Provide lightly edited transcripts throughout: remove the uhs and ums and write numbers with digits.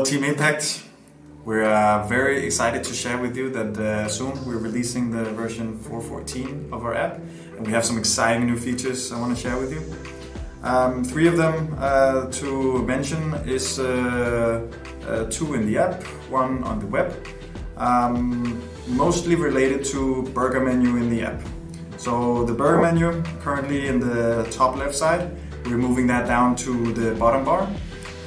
Team Impact. We're very excited to share with you that soon we're releasing the version 4.14 of our app, and we have some exciting new features I want to share with you. Three of them to mention is two in the app, one on the web, mostly related to burger menu in the app. So the burger menu currently in the top left side, we're moving that down to the bottom bar,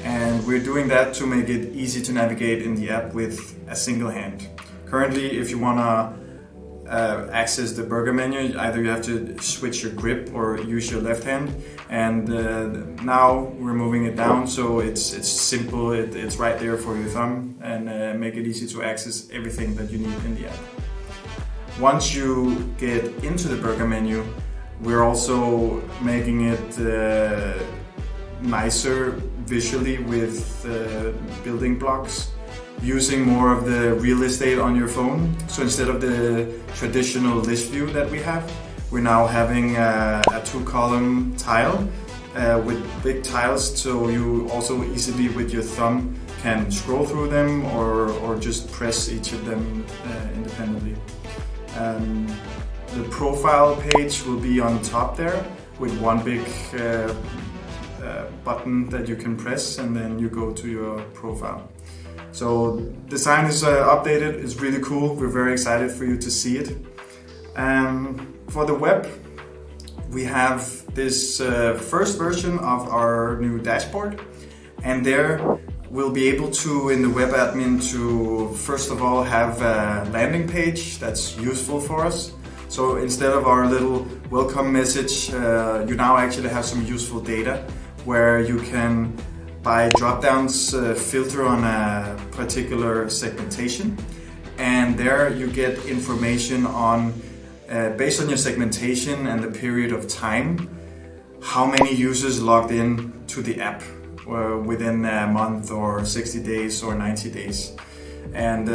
and we're doing that to make it easy to navigate in the app with a single hand. Currently, if you want to access the burger menu, either you have to switch your grip or use your left hand, and now we're moving it down so it's simple, it's right there for your thumb, and make it easy to access everything that you need in the app. Once you get into the burger menu, we're also making it nicer visually with building blocks, using more of the real estate on your phone. So instead of the traditional list view that we have, we're now having a two-column tile with big tiles, so you also easily with your thumb can scroll through them or just press each of them independently. The profile page will be on top there with one big button that you can press, and then you go to your profile. So design is updated, it's really cool, we're very excited for you to see it. For the web, we have this first version of our new dashboard, and there we'll be able to, in the web admin, to first of all have a landing page that's useful for us. So instead of our little welcome message, you now actually have some useful data where you can, by drop-downs, filter on a particular segmentation, and there you get information on, based on your segmentation and the period of time, how many users logged in to the app within a month or 60 days or 90 days. And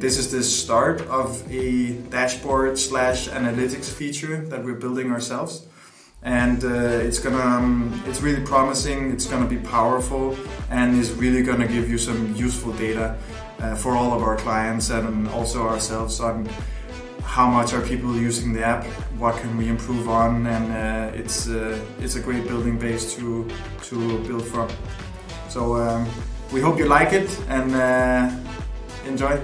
this is the start of a dashboard / analytics feature that we're building ourselves. And it's really promising, it's gonna be powerful, and is really gonna give you some useful data for all of our clients and also ourselves on how much are people using the app, what can we improve on, and it's a great building base to build from. So we hope you like it, and enjoy.